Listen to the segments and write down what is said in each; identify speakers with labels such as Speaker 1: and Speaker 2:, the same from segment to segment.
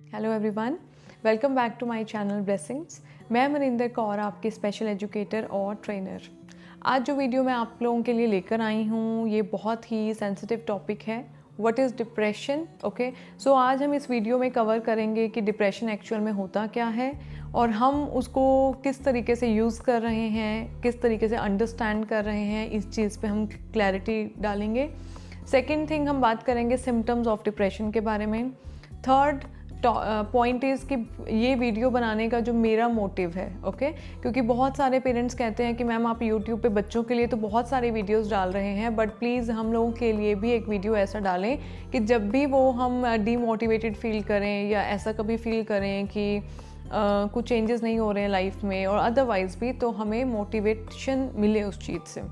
Speaker 1: Hello everyone, welcome back to my channel blessings. मैं मनिंदर कौर, आपकी special educator और trainer. आज जो वीडियो मैं आप लोगों के लिए लेकर आई हूँ, ये बहुत ही सेंसिटिव टॉपिक है। What is depression? ओके, सो आज हम इस वीडियो में कवर करेंगे कि डिप्रेशन एक्चुअल में होता क्या है और हम उसको किस तरीके से यूज़ कर रहे हैं, किस तरीके से अंडरस्टैंड कर रहे हैं, इस चीज़ पे हम क्लैरिटी डालेंगे। सेकेंड थिंग, हम बात करेंगे सिम्टम्स ऑफ डिप्रेशन के बारे में। थर्ड पॉइंट इज़ कि ये वीडियो बनाने का जो मेरा मोटिव है, ओके, क्योंकि बहुत सारे पेरेंट्स कहते हैं कि मैम आप यूट्यूब पे बच्चों के लिए तो बहुत सारे वीडियोस डाल रहे हैं, बट प्लीज़ हम लोगों के लिए भी एक वीडियो ऐसा डालें कि जब भी वो हम डीमोटिवेटेड फील करें या ऐसा कभी फील करें कि कुछ चेंजेस नहीं हो रहे हैं लाइफ में और अदरवाइज़ भी, तो हमें मोटिवेशन मिले उस चीज़ से।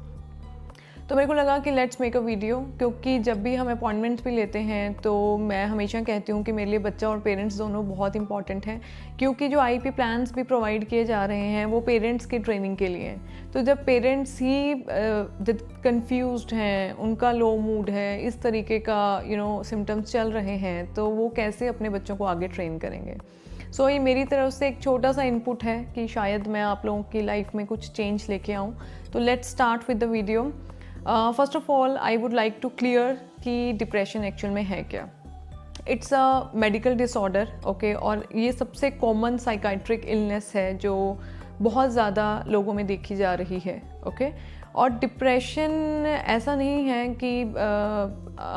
Speaker 1: तो मेरे को लगा कि लेट्स मेक अ वीडियो, क्योंकि जब भी हम अपॉइंटमेंट्स भी लेते हैं तो मैं हमेशा कहती हूँ कि मेरे लिए बच्चा और पेरेंट्स दोनों बहुत इंपॉर्टेंट हैं, क्योंकि जो आईपी प्लान्स भी प्रोवाइड किए जा रहे हैं वो पेरेंट्स की ट्रेनिंग के लिए हैं। तो जब पेरेंट्स ही कंफ्यूज्ड हैं, उनका लो मूड है, इस तरीके का सिम्टम्स चल रहे हैं, तो वो कैसे अपने बच्चों को आगे ट्रेन करेंगे। सो ये मेरी तरफ से एक छोटा सा इनपुट है कि शायद मैं आप लोगों की लाइफ में कुछ चेंज लेके आऊँ। तो let's start with the video. First of all I would like to clear कि डिप्रेशन एक्चुअल में है क्या। It's a medical disorder, okay, और ये सबसे कॉमन साइकाइट्रिक इलनेस है जो बहुत ज़्यादा लोगों में देखी जा रही है, ओके। और डिप्रेशन ऐसा नहीं है कि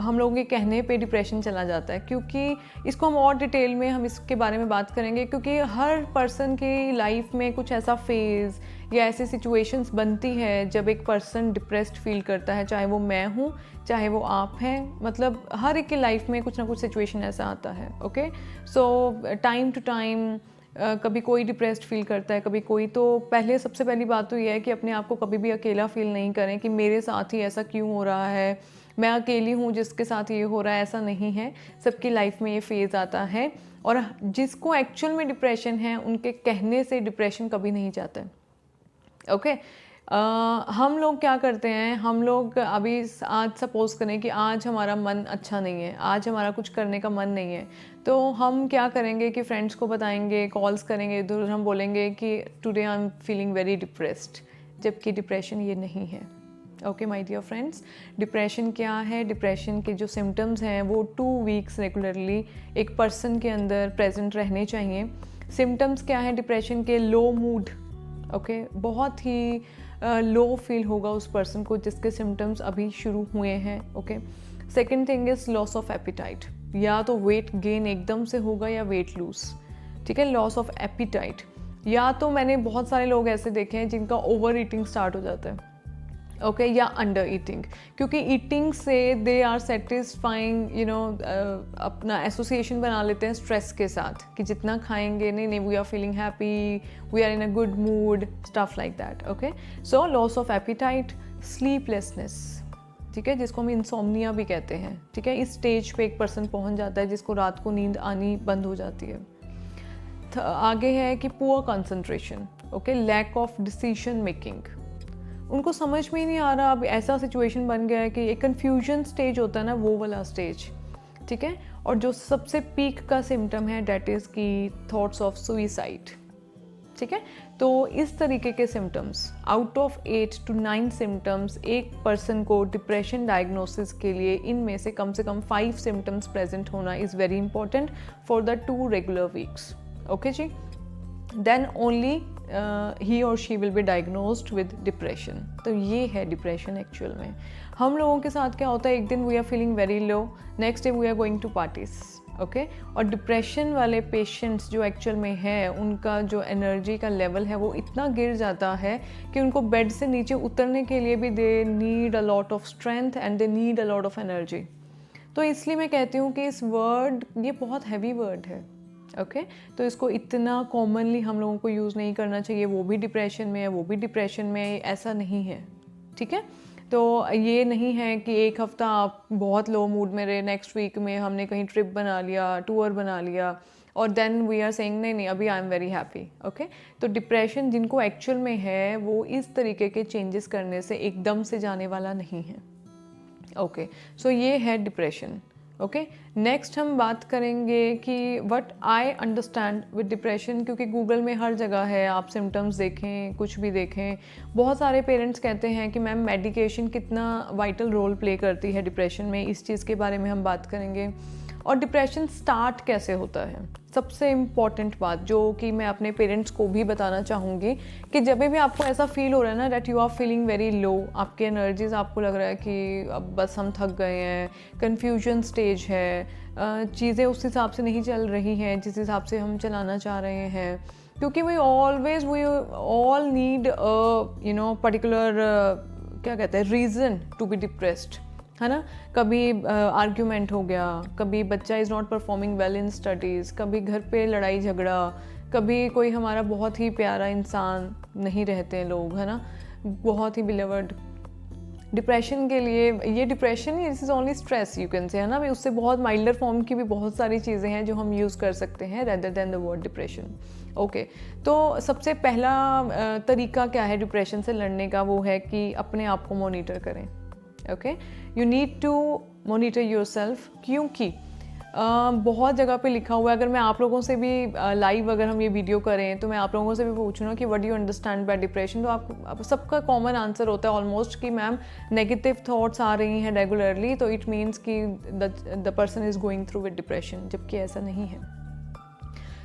Speaker 1: हम लोगों के कहने पे डिप्रेशन चला जाता है, क्योंकि इसको हम और डिटेल में हम इसके बारे में बात करेंगे, क्योंकि हर पर्सन की लाइफ में कुछ ऐसा फेज़ या ऐसी सिचुएशंस बनती है जब एक पर्सन डिप्रेस्ड फील करता है, चाहे वो मैं हूँ, चाहे वो आप हैं, मतलब हर एक की लाइफ में कुछ ना कुछ सिचुएशन ऐसा आता है, okay. So time to time कभी कोई डिप्रेस्ड फील करता है, कभी कोई। तो पहले सबसे पहली बात तो ये है कि अपने आप को कभी भी अकेला फील नहीं करें कि मेरे साथ ही ऐसा क्यों हो रहा है, मैं अकेली हूँ जिसके साथ ये हो रहा है। ऐसा नहीं है, सबकी लाइफ में ये फेज़ आता है, और जिसको एक्चुअल में डिप्रेशन है उनके कहने से डिप्रेशन कभी नहीं जाता है, ओके। हम लोग क्या करते हैं, हम लोग अभी आज सपोज़ करें कि आज हमारा मन अच्छा नहीं है, आज हमारा कुछ करने का मन नहीं है, तो हम क्या करेंगे कि फ्रेंड्स को बताएंगे, कॉल्स करेंगे, इधर हम बोलेंगे कि today I am feeling very depressed, जबकि डिप्रेशन ये नहीं है, okay my dear friends. Depression क्या है? डिप्रेशन के जो सिम्टम्स हैं वो 2 वीक्स रेगुलरली एक पर्सन के अंदर प्रेजेंट रहने चाहिए। सिम्टम्स क्या है डिप्रेशन के? लो मूड, ओके, बहुत ही लो फील होगा उस पर्सन को जिसके सिम्टम्स अभी शुरू हुए हैं, okay. Second thing is loss of appetite, या तो वेट गेन एकदम से होगा या वेट लूज, ठीक है। लॉस ऑफ एपिटाइट, या तो मैंने बहुत सारे लोग ऐसे देखे हैं जिनका ओवर ईटिंग स्टार्ट हो जाता है, ओके, या अंडर ईटिंग, क्योंकि ईटिंग से दे आर सेटिस्फाइंग, अपना एसोसिएशन बना लेते हैं स्ट्रेस के साथ कि जितना खाएंगे, नहीं नहीं we are feeling happy, we are in a good mood, stuff like that, okay. So loss of appetite, sleeplessness, ठीक है, जिसको हम इंसोम्निया भी कहते हैं, ठीक है। इस स्टेज पे एक पर्सन पहुंच जाता है जिसको रात को नींद आनी बंद हो जाती है। आगे है कि poor concentration, okay, lack of decision making, उनको समझ में ही नहीं आ रहा। अब ऐसा सिचुएशन बन गया है कि एक कन्फ्यूजन स्टेज होता है ना, वो वाला स्टेज, ठीक है। और जो सबसे पीक का सिम्टम है डेट इज़ की थॉट्स ऑफ सुइसाइड, ठीक है। तो इस तरीके के symptoms, out of 8 to 9 symptoms एक पर्सन को डिप्रेशन डायग्नोसिस के लिए, इनमें से कम 5 सिम्टम्स प्रेजेंट होना is very important for the 2 regular weeks, okay जी। Then only he or she will be diagnosed with depression. तो ये है डिप्रेशन एक्चुअल में। हम लोगों के साथ क्या होता है, एक दिन we are feeling very low, next day we are going to parties, okay. और डिप्रेशन वाले पेशेंट्स जो एक्चुअल में है, उनका जो एनर्जी का लेवल है वो इतना गिर जाता है कि उनको बेड से नीचे उतरने के लिए भी they need a lot of strength and they need a lot of energy. तो इसलिए मैं कहती हूँ कि इस वर्ड, ये बहुत हैवी वर्ड है, ओके। तो इसको इतना कॉमनली हम लोगों को यूज़ नहीं करना चाहिए, वो भी डिप्रेशन में है, वो भी डिप्रेशन में है, ऐसा नहीं है, ठीक है। तो ये नहीं है कि एक हफ्ता आप बहुत लो मूड में रहे, नेक्स्ट वीक में हमने कहीं ट्रिप बना लिया, टूर बना लिया, और देन वी आर सेइंग नहीं नहीं अभी I am very happy, okay. तो डिप्रेशन जिनको एक्चुअल में है वो इस तरीके के चेंजेस करने से एकदम से जाने वाला नहीं है, ओके। सो ये है डिप्रेशन, ओके, नेक्स्ट हम बात करेंगे कि what I understand with depression, क्योंकि गूगल में हर जगह है, आप सिम्टम्स देखें, कुछ भी देखें, बहुत सारे पेरेंट्स कहते हैं कि मैम मेडिकेशन कितना वाइटल रोल प्ले करती है डिप्रेशन में। इस चीज़ के बारे में हम बात करेंगे। और डिप्रेशन स्टार्ट कैसे होता है, सबसे इम्पॉर्टेंट बात जो कि मैं अपने पेरेंट्स को भी बताना चाहूँगी कि जब भी आपको ऐसा फील हो रहा है ना that you are feeling very low, आपके एनर्जीज आपको लग रहा है कि अब बस हम थक गए हैं, कन्फ्यूजन स्टेज है, चीज़ें उस हिसाब से नहीं चल रही हैं जिस हिसाब से हम चलाना चाह रहे हैं, क्योंकि वी ऑल नीड पर्टिकुलर क्या कहते हैं रीज़न टू बी डिप्रेस्ड, है ना। कभी आर्ग्यूमेंट हो गया, कभी बच्चा is not performing well in studies, कभी घर पे लड़ाई झगड़ा, कभी कोई हमारा बहुत ही प्यारा इंसान नहीं रहते हैं लोग, है ना, बहुत ही बिलीवर्ड। डिप्रेशन के लिए ये depression he this is only stress you can say, है ना। उससे बहुत माइल्डर फॉर्म की भी बहुत सारी चीज़ें हैं जो हम यूज़ कर सकते हैं rather than the word depression. Okay, तो सबसे पहला तरीका क्या है डिप्रेशन से लड़ने का, वो है कि अपने आप को मॉनिटर करें। Okay, you need to monitor yourself, क्योंकि बहुत जगह पे लिखा हुआ है। अगर मैं आप लोगों से भी लाइव अगर हम ये वीडियो करें तो मैं आप लोगों से भी पूछूँ ना कि what do you understand by depression, तो आप सबका कॉमन आंसर होता है ऑलमोस्ट कि मैम नेगेटिव थॉट्स आ रही हैं रेगुलरली, तो इट मीन्स कि the person is going through with depression, जबकि ऐसा नहीं है।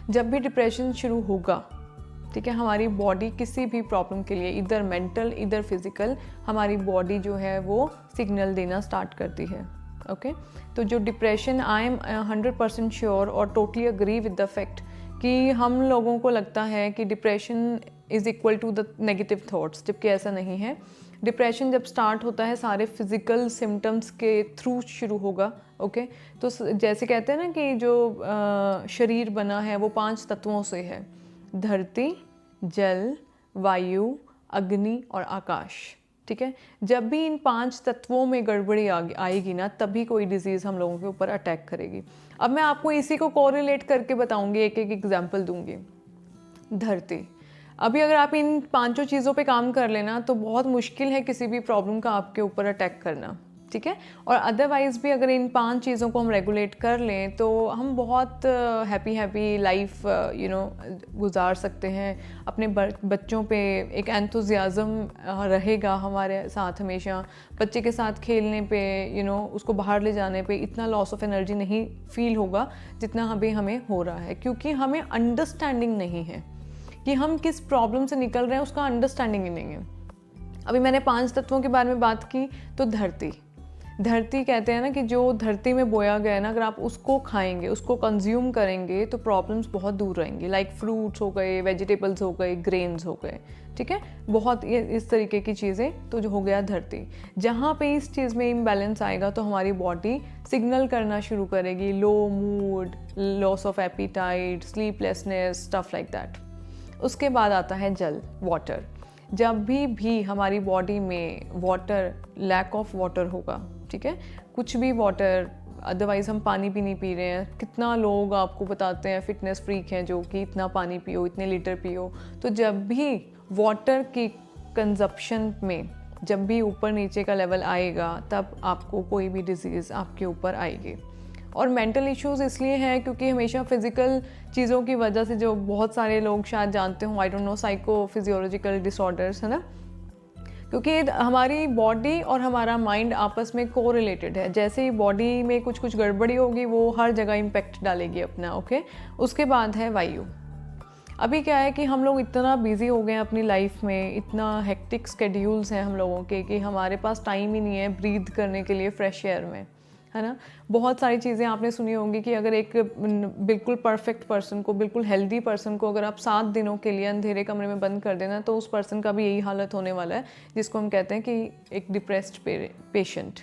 Speaker 1: जब भी डिप्रेशन शुरू होगा, ठीक है, हमारी बॉडी किसी भी प्रॉब्लम के लिए इधर मेंटल इधर फिजिकल, हमारी बॉडी जो है वो सिग्नल देना स्टार्ट करती है। ओके, तो जो डिप्रेशन, आई एम 100% श्योर और totally agree with the fact कि हम लोगों को लगता है कि depression is equal to the negative thoughts, जबकि ऐसा नहीं है। डिप्रेशन जब स्टार्ट होता है सारे फिजिकल सिम्टम्स के थ्रू शुरू होगा। ओके, तो जैसे कहते हैं ना कि जो शरीर बना है वो 5 तत्वों से है, धरती, जल, वायु, अग्नि और आकाश, ठीक है। जब भी इन 5 तत्वों में गड़बड़ी आएगी ना, तभी कोई डिजीज़ हम लोगों के ऊपर अटैक करेगी। अब मैं आपको इसी को कोरिलेट करके बताऊंगी, एक एक एग्जांपल दूंगी। धरती, अभी अगर आप इन 5 चीज़ों पे काम कर लेना तो बहुत मुश्किल है किसी भी प्रॉब्लम का आपके ऊपर अटैक करना, ठीक है। और अदरवाइज़ भी अगर इन 5 चीज़ों को हम रेगुलेट कर लें तो हम बहुत हैप्पी लाइफ गुजार सकते हैं। अपने बच्चों पे एक एंथुजियाज़म रहेगा हमारे साथ हमेशा, बच्चे के साथ खेलने पे उसको बाहर ले जाने पे इतना लॉस ऑफ एनर्जी नहीं फील होगा जितना अभी हमें हो रहा है, क्योंकि हमें अंडरस्टैंडिंग नहीं है कि हम किस प्रॉब्लम से निकल रहे हैं, उसका अंडरस्टैंडिंग ही नहीं है। अभी मैंने 5 तत्वों के बारे में बात की, तो धरती कहते हैं ना कि जो धरती में बोया गया है ना, अगर आप उसको खाएंगे, उसको कंज्यूम करेंगे तो प्रॉब्लम्स बहुत दूर रहेंगी। लाइक फ्रूट्स हो गए, वेजिटेबल्स हो गए, ग्रेन्स हो गए, ठीक है, बहुत ये इस तरीके की चीज़ें, तो जो हो गया धरती। जहाँ पे इस चीज़ में इम्बैलेंस आएगा तो हमारी बॉडी सिग्नल करना शुरू करेगी, low mood, loss of appetite, sleeplessness, stuff like that. उसके बाद आता है जल, वाटर। जब भी हमारी बॉडी में वाटर, लैक ऑफ वाटर होगा, ठीक है, कुछ भी वाटर, अदरवाइज़ हम पानी भी नहीं पी रहे हैं। कितना लोग आपको बताते हैं, फिटनेस फ्रीक हैं जो कि इतना पानी पियो, इतने लीटर पियो। तो जब भी वाटर की कंजप्शन में जब भी ऊपर नीचे का लेवल आएगा, तब आपको कोई भी डिजीज़ आपके ऊपर आएगी। और मेंटल इश्यूज़ इसलिए हैं क्योंकि हमेशा फिज़िकल चीज़ों की वजह से, जो बहुत सारे लोग शायद जानते हो, I don't know, psycho physiological disorders, है ना, क्योंकि हमारी बॉडी और हमारा माइंड आपस में कोरिलेटेड है। जैसे ही बॉडी में कुछ गड़बड़ी होगी वो हर जगह इम्पैक्ट डालेगी अपना। ओके, उसके बाद है वायु। अभी क्या है कि हम लोग इतना बिजी हो गए हैं अपनी लाइफ में, इतना हेक्टिक स्केड्यूल्स हैं हम लोगों के कि हमारे पास टाइम ही नहीं है ब्रीथ करने के लिए फ्रेश एयर में, है ना। बहुत सारी चीज़ें आपने सुनी होंगी कि अगर एक बिल्कुल परफेक्ट पर्सन को, बिल्कुल हेल्दी पर्सन को अगर आप 7 दिनों के लिए अंधेरे कमरे में बंद कर देना तो उस पर्सन का भी यही हालत होने वाला है, जिसको हम कहते हैं कि एक डिप्रेस्ड पेशेंट।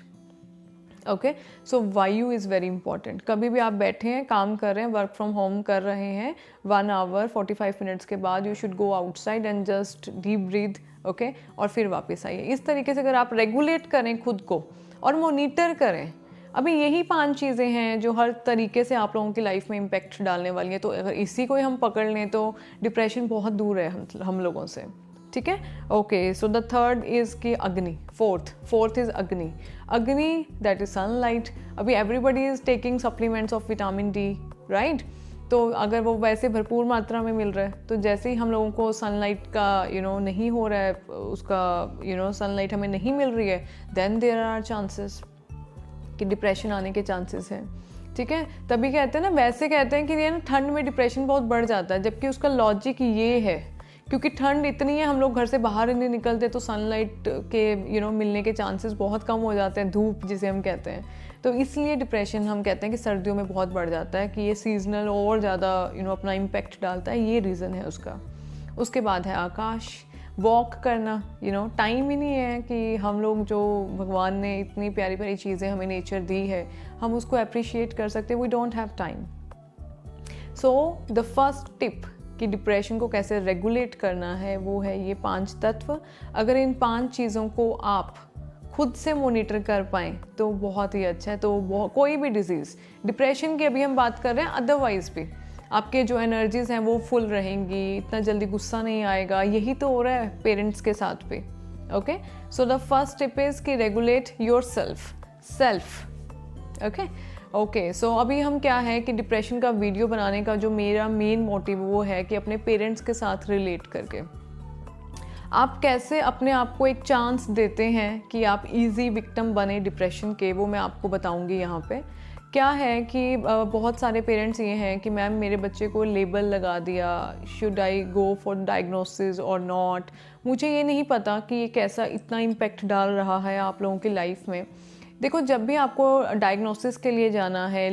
Speaker 1: ओके, सो वायु इज़ वेरी इंपॉर्टेंट। कभी भी आप बैठे हैं, काम कर रहे हैं, वर्क फ्रॉम होम कर रहे हैं, 1 आवर 45 मिनट्स के बाद you should go outside and just deep breath, okay, और फिर वापस आइए। इस तरीके से अगर आप रेगुलेट करें खुद को और मोनीटर करें, अभी यही 5 चीज़ें हैं जो हर तरीके से आप लोगों की लाइफ में इम्पैक्ट डालने वाली हैं। तो अगर इसी को ही हम पकड़ लें तो डिप्रेशन बहुत दूर है हम लोगों से। ठीक है। Okay, so the third is कि अग्नि, फोर्थ इज़ अग्नि। अग्नि दैट इज सनलाइट। अभी everybody is taking supplements of vitamin D, right. तो अगर वो वैसे भरपूर मात्रा में मिल रहा है, तो जैसे ही हम लोगों को सनलाइट का नहीं हो रहा है, उसका सनलाइट हमें नहीं मिल रही है, देन देयर आर चांसेस कि डिप्रेशन आने के चांसेस हैं, ठीक है। तभी कहते हैं ना, वैसे कहते हैं कि ये ना ठंड में डिप्रेशन बहुत बढ़ जाता है, जबकि उसका लॉजिक ये है क्योंकि ठंड इतनी है, हम लोग घर से बाहर ही नहीं निकलते, तो सनलाइट के मिलने के चांसेस बहुत कम हो जाते हैं, धूप जिसे हम कहते हैं। तो इसलिए डिप्रेशन हम कहते हैं कि सर्दियों में बहुत बढ़ जाता है, कि ये सीजनल और ज़्यादा अपना इम्पैक्ट डालता है, ये रीज़न है उसका। उसके बाद है आकाश, वॉक करना। टाइम ही नहीं है कि हम लोग, जो भगवान ने इतनी प्यारी प्यारी चीज़ें हमें नेचर दी है, हम उसको अप्रिशिएट कर सकते, we don't have time. So the first tip कि डिप्रेशन को कैसे रेगुलेट करना है, वो है ये 5 तत्व। अगर इन 5 चीज़ों को आप खुद से मॉनिटर कर पाएँ तो बहुत ही अच्छा है। तो कोई भी डिजीज़, डिप्रेशन की अभी हम बात कर रहे हैं, अदरवाइज़ भी आपके जो एनर्जीज़ हैं वो फुल रहेंगी, इतना जल्दी गुस्सा नहीं आएगा। यही तो हो रहा है पेरेंट्स के साथ भी। Okay, so the first tip is कि रेगुलेट योर सेल्फ। ओके, सो अभी हम क्या है कि डिप्रेशन का वीडियो बनाने का जो मेरा मेन मोटिव वो है कि अपने पेरेंट्स के साथ रिलेट करके आप कैसे अपने आप को एक चांस देते हैं कि आप इजी विक्टिम बने डिप्रेशन के, वो मैं आपको बताऊंगी यहाँ पे। क्या है कि बहुत सारे पेरेंट्स ये हैं कि मैम मेरे बच्चे को लेबल लगा दिया, should I go for diagnosis और नॉट। मुझे ये नहीं पता कि ये कैसा इतना इम्पेक्ट डाल रहा है आप लोगों की लाइफ में। देखो, जब भी आपको डायग्नोसिस के लिए जाना है,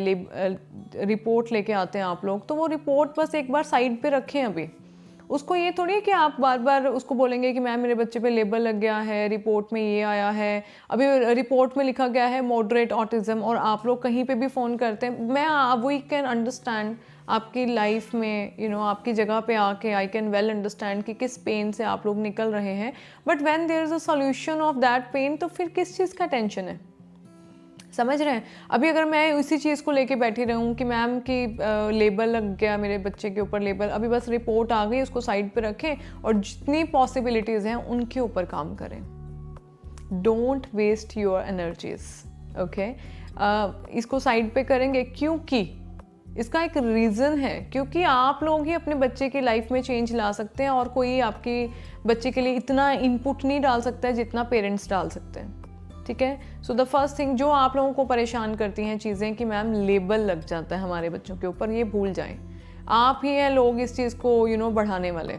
Speaker 1: रिपोर्ट लेके आते हैं आप लोग, तो वो रिपोर्ट बस एक बार साइड पे रखें अभी। उसको ये थोड़ी है कि आप बार बार उसको बोलेंगे कि मैम मेरे बच्चे पे लेबल लग गया है, रिपोर्ट में ये आया है, अभी रिपोर्ट में लिखा गया है मॉडरेट ऑटिज्म, और आप लोग कहीं पे भी फ़ोन करते हैं। वी कैन अंडरस्टैंड आपकी लाइफ में आपकी जगह पे आके आई कैन वेल अंडरस्टैंड कि किस पेन से आप लोग निकल रहे हैं, but when there is a solution of that pain, तो फिर किस चीज़ का टेंशन है? समझ रहे हैं? अभी अगर मैं उसी चीज़ को लेके बैठी रहूँ कि मैम की लेबल लग गया मेरे बच्चे के ऊपर, लेबल, अभी बस रिपोर्ट आ गई, उसको साइड पे रखें और जितनी पॉसिबिलिटीज़ हैं उनके ऊपर काम करें। Don't waste your energies. Okay, इसको साइड पे करेंगे क्योंकि इसका एक रीज़न है, क्योंकि आप लोग ही अपने बच्चे की लाइफ में चेंज ला सकते हैं, और कोई आपके बच्चे के लिए इतना इनपुट नहीं डाल सकता है जितना पेरेंट्स डाल सकते हैं, ठीक है। सो द फर्स्ट थिंग जो आप लोगों को परेशान करती हैं चीज़ें कि मैम लेबल लग जाता है हमारे बच्चों के ऊपर, ये भूल जाएं। आप ही हैं लोग इस चीज़ को बढ़ाने वाले।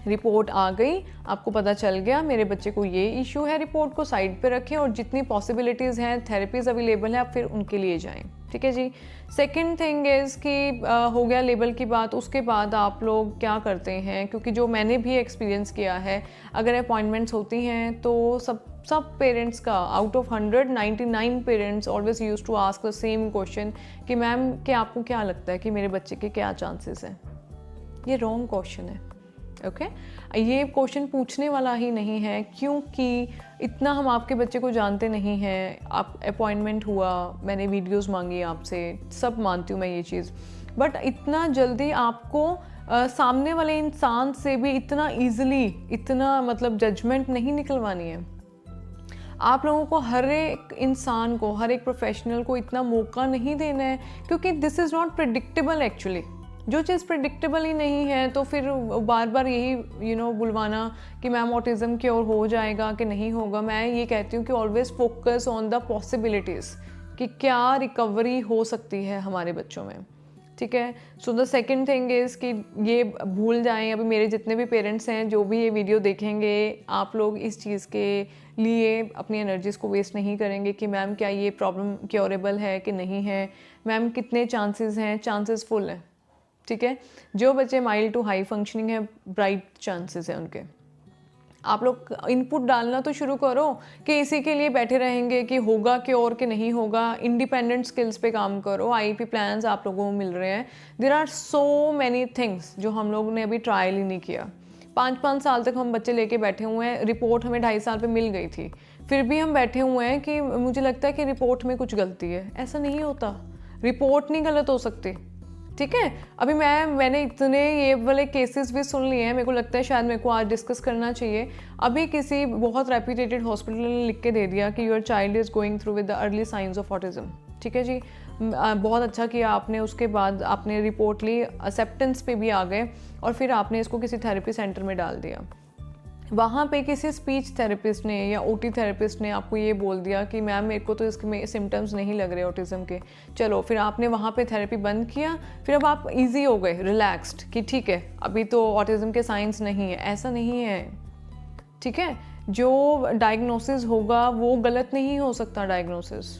Speaker 1: रिपोर्ट आ गई, आपको पता चल गया मेरे बच्चे को ये इशू है, रिपोर्ट को साइड पे रखें और जितनी पॉसिबिलिटीज़ हैं, थेरेपीज़ अवेलेबल है, आप फिर उनके लिए जाएं, ठीक है जी। सेकंड थिंग इज़ कि हो गया लेबल की बात। उसके बाद आप लोग क्या करते हैं, क्योंकि जो मैंने भी एक्सपीरियंस किया है, अगर अपॉइंटमेंट्स होती हैं तो सब पेरेंट्स का out of 100 99 parents always use to ask the same question कि मैम कि आपको क्या लगता है कि मेरे बच्चे के क्या चांसेस हैं। ये रॉन्ग क्वेश्चन है। ओके, ये क्वेश्चन पूछने वाला ही नहीं है, क्योंकि इतना हम आपके बच्चे को जानते नहीं हैं। आप अपॉइंटमेंट हुआ, मैंने वीडियोस मांगी आपसे, सब मानती हूँ मैं ये चीज़, बट इतना जल्दी आपको सामने वाले इंसान से भी इतना ईजिली इतना मतलब जजमेंट नहीं निकलवानी है। आप लोगों को हर एक इंसान को, हर एक प्रोफेशनल को इतना मौका नहीं देना है, क्योंकि this is not predictable actually. जो चीज़ प्रेडिक्टेबल ही नहीं है तो फिर बार बार यही बुलवाना कि मैम ऑटिज़म क्योर हो जाएगा कि नहीं होगा। मैं ये कहती हूँ कि always focus on the possibilities कि क्या रिकवरी हो सकती है हमारे बच्चों में, ठीक है। So the second thing is कि ये भूल जाएं। अभी मेरे जितने भी पेरेंट्स हैं जो भी ये वीडियो देखेंगे, आप लोग इस चीज़ के लिए अपनी एनर्जीज़ को वेस्ट नहीं करेंगे कि मैम क्या ये प्रॉब्लम क्योरेबल है कि नहीं है, मैम कितने चांसेस हैं। चांसेस फुल हैं, ठीक है। जो बच्चे माइल्ड टू हाई फंक्शनिंग है, ब्राइट चांसेस है उनके। आप लोग इनपुट डालना तो शुरू करो कि इसी के लिए बैठे रहेंगे कि होगा क्योर कि नहीं होगा। इंडिपेंडेंट स्किल्स पे काम करो। आईपी प्लान्स आप लोगों को मिल रहे हैं। There are so many things जो हम लोग ने अभी ट्रायल ही नहीं किया। 5-5 साल तक हम बच्चे लेके बैठे हुए हैं। रिपोर्ट हमें 2.5 साल पे मिल गई थी, फिर भी हम बैठे हुए हैं कि मुझे लगता है कि रिपोर्ट में कुछ गलती है। ऐसा नहीं होता, रिपोर्ट नहीं गलत हो सकती, ठीक है। अभी मैंने इतने ये वाले केसेस भी सुन लिए हैं, मेरे को लगता है शायद मेरे को आज डिस्कस करना चाहिए। अभी किसी बहुत रेप्यूटेड हॉस्पिटल ने लिख के दे दिया कि your child is going through with the early signs of autism. ठीक है जी, बहुत अच्छा किया आपने। उसके बाद आपने रिपोर्ट ली, एक्सेप्टेंस पे भी आ गए और फिर आपने इसको किसी थेरेपी सेंटर में डाल दिया। वहाँ पे किसी स्पीच थेरेपिस्ट ने या ओटी थेरेपिस्ट ने आपको ये बोल दिया कि मैम मेरे को तो इसके सिम्टम्स नहीं लग रहे ऑटिज़म के, चलो फिर आपने वहाँ पे थेरेपी बंद किया। फिर अब आप इजी हो गए, रिलैक्स्ड कि ठीक है अभी तो ऑटिज़म के साइंस नहीं है। ऐसा नहीं है, ठीक है। जो डायग्नोसिस होगा वो गलत नहीं हो सकता। डायग्नोसिस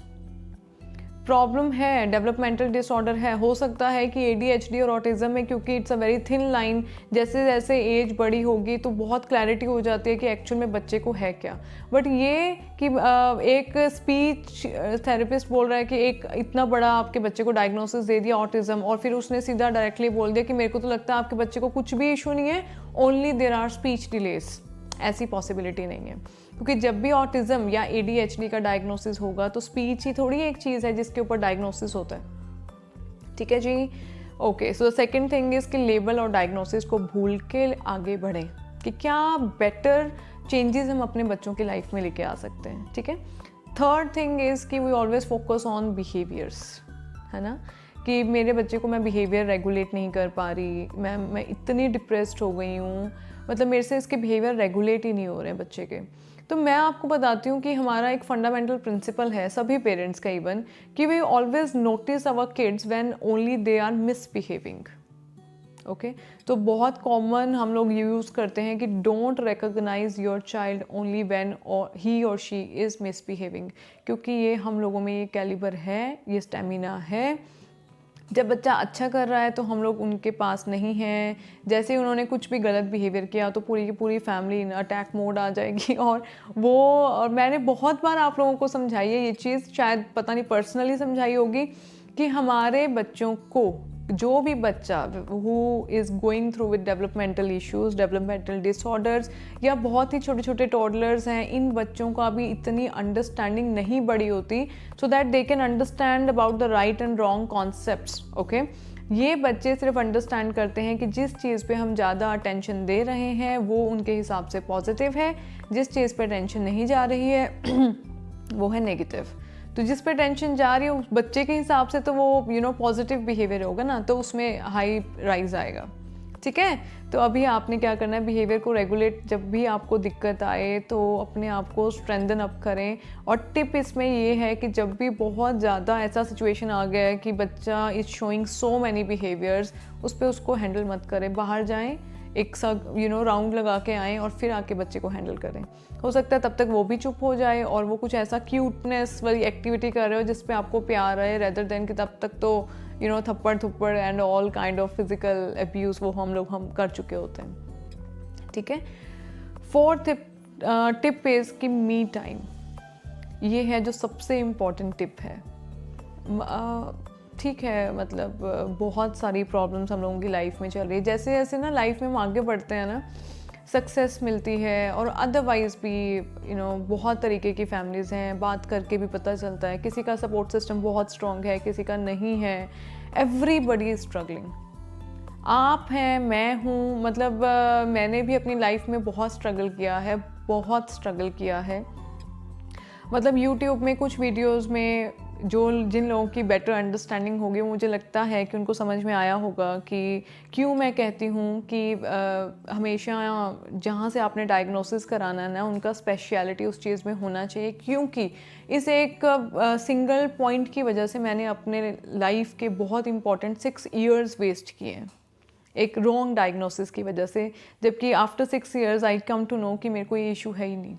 Speaker 1: प्रॉब्लम है, डेवलपमेंटल डिसऑर्डर है, हो सकता है कि ADHD और ऑटिज़म है, क्योंकि it's a very thin line. जैसे जैसे एज बड़ी होगी तो बहुत क्लैरिटी हो जाती है कि एक्चुअल में बच्चे को है क्या। बट ये कि एक स्पीच थेरेपिस्ट बोल रहा है कि एक इतना बड़ा आपके बच्चे को डायग्नोसिस दे दिया ऑटिज़म, और फिर उसने सीधा डायरेक्टली बोल दिया कि मेरे को तो लगता है आपके बच्चे को कुछ भी इशू नहीं है, only there are speech delays. ऐसी पॉसिबिलिटी नहीं है, क्योंकि जब भी ऑटिज़म या ADHD का डायग्नोसिस होगा तो स्पीच ही थोड़ी एक चीज़ है जिसके ऊपर डायग्नोसिस होता है। ठीक है जी, okay. So second thing is कि लेबल और डायग्नोसिस को भूल के आगे बढ़ें कि क्या बेटर चेंजेस हम अपने बच्चों की लाइफ में लेके आ सकते हैं। ठीक है। थर्ड थिंग इज़ कि we always focus on behaviours, है ना, कि मेरे बच्चे को मैं बिहेवियर रेगुलेट नहीं कर पा रही, मैं इतनी डिप्रेस्ड हो गई हूँ, मतलब मेरे से इसके बिहेवियर रेगुलेट ही नहीं हो रहे हैं बच्चे के। तो मैं आपको बताती हूँ कि हमारा एक फंडामेंटल प्रिंसिपल है सभी पेरेंट्स का इवन, कि we always notice our kids when only they are misbehaving. Okay, तो बहुत कॉमन हम लोग यूज़ करते हैं कि don't recognise your child only when he or she is misbehaving, क्योंकि ये हम लोगों में ये कैलिबर है, ये स्टेमिना है। जब बच्चा अच्छा कर रहा है तो हम लोग उनके पास नहीं हैं, जैसे ही उन्होंने कुछ भी गलत बिहेवियर किया तो पूरी की पूरी फैमिली इन अटैक मोड आ जाएगी। और मैंने बहुत बार आप लोगों को समझाई है ये चीज़, शायद पता नहीं पर्सनली समझाई होगी, कि हमारे बच्चों को, जो भी बच्चा who is going through with developmental issues, developmental disorders, या बहुत ही छोटे छोटे टॉडलर्स हैं, इन बच्चों का भी इतनी अंडरस्टैंडिंग नहीं बड़ी होती so that they can understand about the right and wrong concepts. Okay, ये बच्चे सिर्फ अंडरस्टैंड करते हैं कि जिस चीज़ पे हम ज़्यादा अटेंशन दे रहे हैं वो उनके हिसाब से पॉजिटिव है, जिस चीज़ पे अटेंशन नहीं जा रही है वो है नेगेटिव। तो जिस पे टेंशन जा रही है उस बच्चे के हिसाब से तो वो पॉजिटिव बिहेवियर होगा ना, तो उसमें हाई राइज आएगा। ठीक है, तो अभी आपने क्या करना है, बिहेवियर को रेगुलेट, जब भी आपको दिक्कत आए तो अपने आप को स्ट्रेंथन अप करें। और टिप इसमें ये है कि जब भी बहुत ज़्यादा ऐसा सिचुएशन आ गया है कि बच्चा is showing so many behaviours, उस पर उसको हैंडल मत करें, बाहर जाएं, एक सा राउंड लगा के आएँ और फिर आके बच्चे को हैंडल करें। हो सकता है तब तक वो भी चुप हो जाए और वो कुछ ऐसा क्यूटनेस वाली एक्टिविटी कर रहे हो जिस पे आपको प्यार है, रेदर देन कि तब तक तो थप्पड़ थप्पड़ and all kind of physical abuse वो हम कर चुके होते हैं। ठीक है। फोर्थ टिप इज़ कि मी टाइम, ये है जो सबसे इम्पॉर्टेंट टिप है। ठीक है, मतलब बहुत सारी प्रॉब्लम्स हम लोगों की लाइफ में चल रही है, जैसे जैसे ना लाइफ में हम आगे बढ़ते हैं ना, सक्सेस मिलती है और अदरवाइज़ भी बहुत तरीके की फैमिलीज़ हैं, बात करके भी पता चलता है किसी का सपोर्ट सिस्टम बहुत स्ट्रॉन्ग है, किसी का नहीं है। एवरीबडी इज़ स्ट्रगलिंग, आप हैं, मैं हूँ, मतलब मैंने भी अपनी लाइफ में बहुत स्ट्रगल किया है, बहुत स्ट्रगल किया है। मतलब यूट्यूब में कुछ वीडियोस में जिन लोगों की बेटर अंडरस्टैंडिंग होगी, मुझे लगता है कि उनको समझ में आया होगा कि क्यों मैं कहती हूँ कि हमेशा जहाँ से आपने डायग्नोसिस कराना है ना, उनका स्पेशलिटी उस चीज़ में होना चाहिए, क्योंकि इस एक सिंगल पॉइंट की वजह से मैंने अपने लाइफ के बहुत इंपॉर्टेंट 6 इयर्स वेस्ट किए हैं, एक रॉन्ग डायग्नोसिस की वजह से, जबकि after 6 years I come to know कि मेरे को ये इशू है ही नहीं।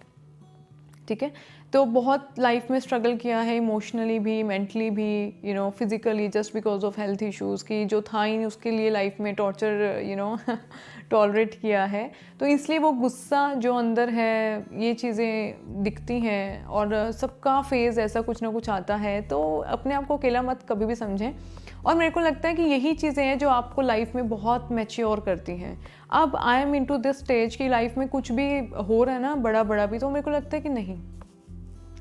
Speaker 1: ठीक है, तो बहुत लाइफ में स्ट्रगल किया है, इमोशनली भी, मेंटली भी, physically, just because of health issues की जो था ही नहीं, उसके लिए लाइफ में टॉर्चर टॉलरेट किया है। तो इसलिए वो गुस्सा जो अंदर है, ये चीज़ें दिखती हैं, और सबका फेज़ ऐसा कुछ ना कुछ आता है, तो अपने आप को अकेला मत कभी भी समझें। और मेरे को लगता है कि यही चीज़ें हैं जो आपको लाइफ में बहुत मैच्योर करती हैं। अब I am into this stage की लाइफ में कुछ भी हो रहा है ना, बड़ा बड़ा भी, तो मेरे को लगता है कि नहीं,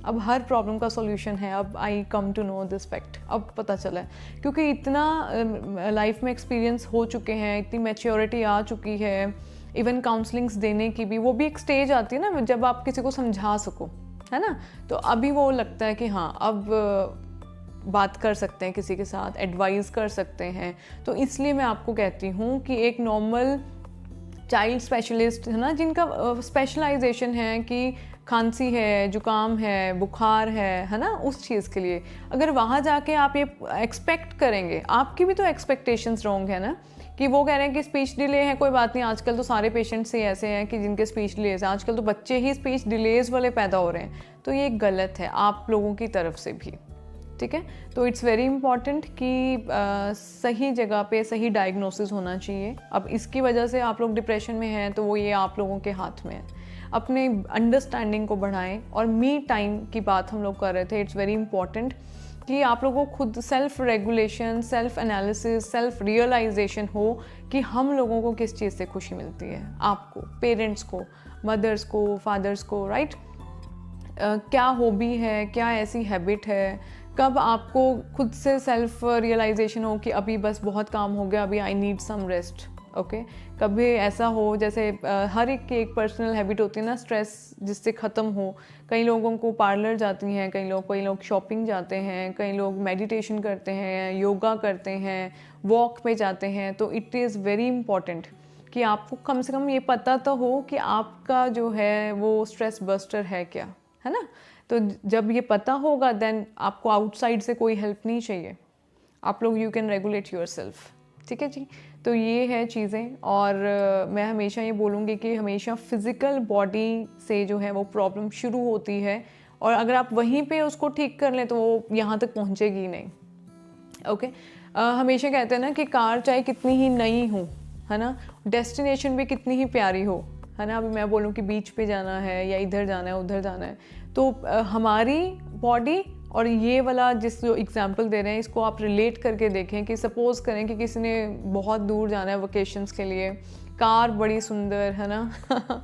Speaker 1: अब हर प्रॉब्लम का सॉल्यूशन है, अब I come to know this fact, अब पता चला है, क्योंकि इतना लाइफ में एक्सपीरियंस हो चुके हैं, इतनी मैच्योरिटी आ चुकी है, इवन काउंसलिंग्स देने की भी, वो भी एक स्टेज आती है ना जब आप किसी को समझा सको, है ना। तो अभी वो लगता है कि हाँ अब बात कर सकते हैं किसी के साथ, एडवाइस कर सकते हैं। तो इसलिए मैं आपको कहती हूँ कि एक नॉर्मल चाइल्ड स्पेशलिस्ट है ना, जिनका स्पेशलाइजेशन है कि खांसी है, जुकाम है, बुखार है ना, उस चीज़ के लिए अगर वहाँ जाके आप ये एक्सपेक्ट करेंगे, आपकी भी तो एक्सपेक्टेशंस रॉन्ग है ना, कि वो कह रहे हैं कि स्पीच डिले है, कोई बात नहीं, आजकल तो सारे पेशेंट्स ही ऐसे हैं कि जिनके स्पीच डिलेज हैं, आजकल तो बच्चे ही स्पीच डिलेज वाले पैदा हो रहे हैं। तो ये गलत है आप लोगों की तरफ से भी, ठीक है। तो इट्स वेरी इंपॉर्टेंट कि सही जगह पे सही डायग्नोसिस होना चाहिए। अब इसकी वजह से आप लोग डिप्रेशन में हैं तो वो ये आप लोगों के हाथ में है। अपने अंडरस्टैंडिंग को बढ़ाएं, और मी टाइम की बात हम लोग कर रहे थे, इट्स वेरी इंपॉर्टेंट कि आप लोगों को खुद self regulation, self analysis, self realisation हो कि हम लोगों को किस चीज़ से खुशी मिलती है, आपको, पेरेंट्स को, मदर्स को, फादर्स को, राइट। क्या हॉबी है, क्या ऐसी हैबिट है, कब आपको खुद से सेल्फ रियलाइजेशन हो कि अभी बस बहुत काम हो गया, अभी I need some rest, okay. कभी ऐसा हो जैसे हर एक की एक पर्सनल हैबिट होती है ना, स्ट्रेस जिससे ख़त्म हो। कई लोगों को पार्लर जाती हैं, कई लोग शॉपिंग जाते हैं, कई लोग मेडिटेशन करते हैं, योगा करते हैं, वॉक पे जाते हैं। तो इट इज़ वेरी इंपॉर्टेंट कि आपको कम से कम ये पता तो हो कि आपका जो है वो स्ट्रेस बस्टर है क्या, है ना। तो जब ये पता होगा देन आपको आउटसाइड से कोई हेल्प नहीं चाहिए, आप लोग यू कैन रेगुलेट योरसेल्फ, ठीक है जी। तो ये है चीज़ें, और मैं हमेशा ये बोलूँगी कि हमेशा फिज़िकल बॉडी से जो है वो प्रॉब्लम शुरू होती है, और अगर आप वहीं पे उसको ठीक कर लें तो वो यहाँ तक पहुँचेगी ही नहीं, ओके। हमेशा कहते हैं ना कि कार चाहे कितनी ही नई हो, है ना, डेस्टिनेशन भी कितनी ही प्यारी हो, है ना। अभी मैं बोलूँ कि बीच पे जाना है या इधर जाना है उधर जाना है, तो हमारी बॉडी और ये वाला जिस जो एग्जांपल दे रहे हैं इसको आप रिलेट करके देखें कि सपोज़ करें कि किसी ने बहुत दूर जाना है वकेशंस के लिए, कार बड़ी सुंदर है ना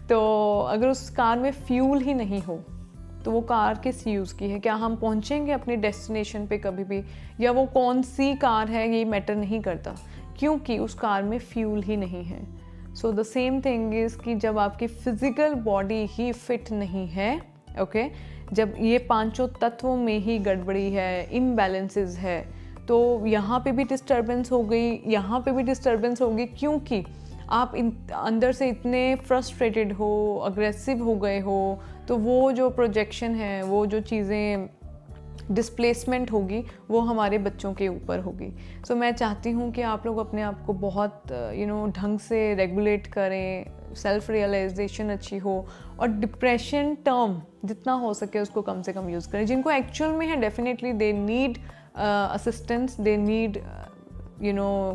Speaker 1: तो अगर उस कार में फ्यूल ही नहीं हो तो वो कार किस यूज़ की है, क्या हम पहुंचेंगे अपने डेस्टिनेशन पे कभी भी, या वो कौन सी कार है ये मैटर नहीं करता, क्योंकि उस कार में फ्यूल ही नहीं है। So the same thing is कि जब आपकी फिज़िकल बॉडी ही फिट नहीं है, ओके, जब ये पांचों तत्वों में ही गड़बड़ी है, इम्बैलेंसेस है, तो यहाँ पे भी डिस्टर्बेंस हो गई, यहाँ पे भी डिस्टर्बेंस होगी, क्योंकि आप अंदर से इतने फ्रस्ट्रेटेड हो, अग्रेसिव हो गए हो, तो वो जो प्रोजेक्शन है, वो जो चीज़ें डिस्प्लेसमेंट होगी वो हमारे बच्चों के ऊपर होगी। सो मैं चाहती हूँ कि आप लोग अपने आप को बहुत ढंग से रेगुलेट करें, सेल्फ रियलाइजेशन अच्छी हो, और डिप्रेशन टर्म जितना हो सके उसको कम से कम यूज़ करें। जिनको एक्चुअल में है definitely they need assistance, they need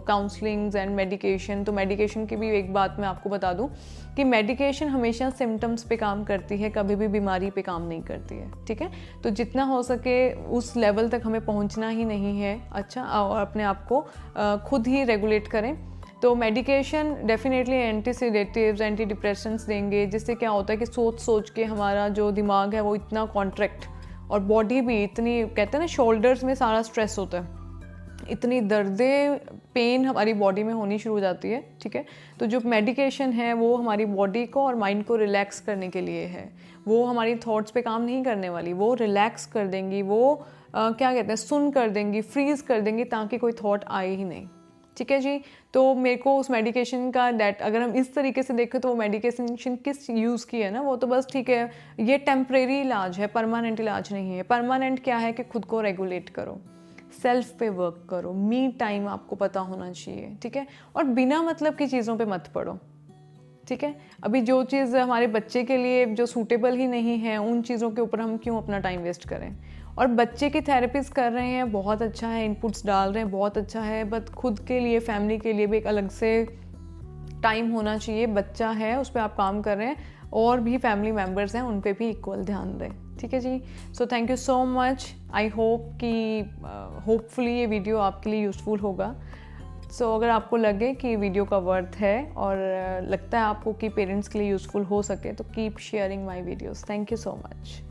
Speaker 1: counsellings and medication. तो मेडिकेशन की भी एक बात मैं आपको बता दूं कि मेडिकेशन हमेशा सिम्टम्स पे काम करती है, कभी भी बीमारी पे काम नहीं करती है, ठीक है। तो जितना हो सके उस लेवल तक हमें पहुंचना ही नहीं है, अच्छा, और अपने आप को खुद ही रेगुलेट करें। तो मेडिकेशन डेफिनेटली एंटीसीडेटिव्स, एंटी डिप्रेशंस देंगे, जिससे क्या होता है कि सोच सोच के हमारा जो दिमाग है वो इतना कॉन्ट्रैक्ट, और बॉडी भी इतनी, कहते हैं ना शोल्डर्स में सारा स्ट्रेस होता है, इतनी दर्दें, पेन हमारी बॉडी में होनी शुरू हो जाती है, ठीक है। तो जो मेडिकेशन है वो हमारी बॉडी को और माइंड को रिलैक्स करने के लिए है, वो हमारी थॉट्स पे काम नहीं करने वाली, वो रिलैक्स कर देंगी, वो क्या कहते हैं, सुन कर देंगी, फ्रीज कर देंगी, ताकि कोई थॉट आए ही नहीं, ठीक है जी। तो मेरे को उस मेडिकेशन का अगर हम इस तरीके से देखें तो वो मेडिकेशन किस यूज़ की है ना, वो तो बस ठीक है, ये टेम्परेरी इलाज है, परमानेंट इलाज नहीं है। परमानेंट क्या है कि खुद को रेगुलेट करो, सेल्फ पे वर्क करो, मी टाइम आपको पता होना चाहिए, ठीक है। और बिना मतलब की चीज़ों पे मत पड़ो, ठीक है। अभी जो चीज़ हमारे बच्चे के लिए जो सूटेबल ही नहीं है, उन चीज़ों के ऊपर हम क्यों अपना टाइम वेस्ट करें। और बच्चे की थेरेपीज कर रहे हैं, बहुत अच्छा है, इनपुट्स डाल रहे हैं, बहुत अच्छा है, बट खुद के लिए, फैमिली के लिए भी एक अलग से टाइम होना चाहिए। बच्चा है, उस पर आप काम कर रहे हैं, और भी फैमिली मेम्बर्स हैं, उन पर भी इक्वल ध्यान दें, ठीक है जी। So thank you so much. I hope कि होपफुली ये वीडियो आपके लिए यूज़फुल होगा। सो अगर आपको लगे कि वीडियो का वर्थ है और लगता है आपको कि पेरेंट्स के लिए यूज़फुल हो सके, तो keep sharing my videos. Thank you so much.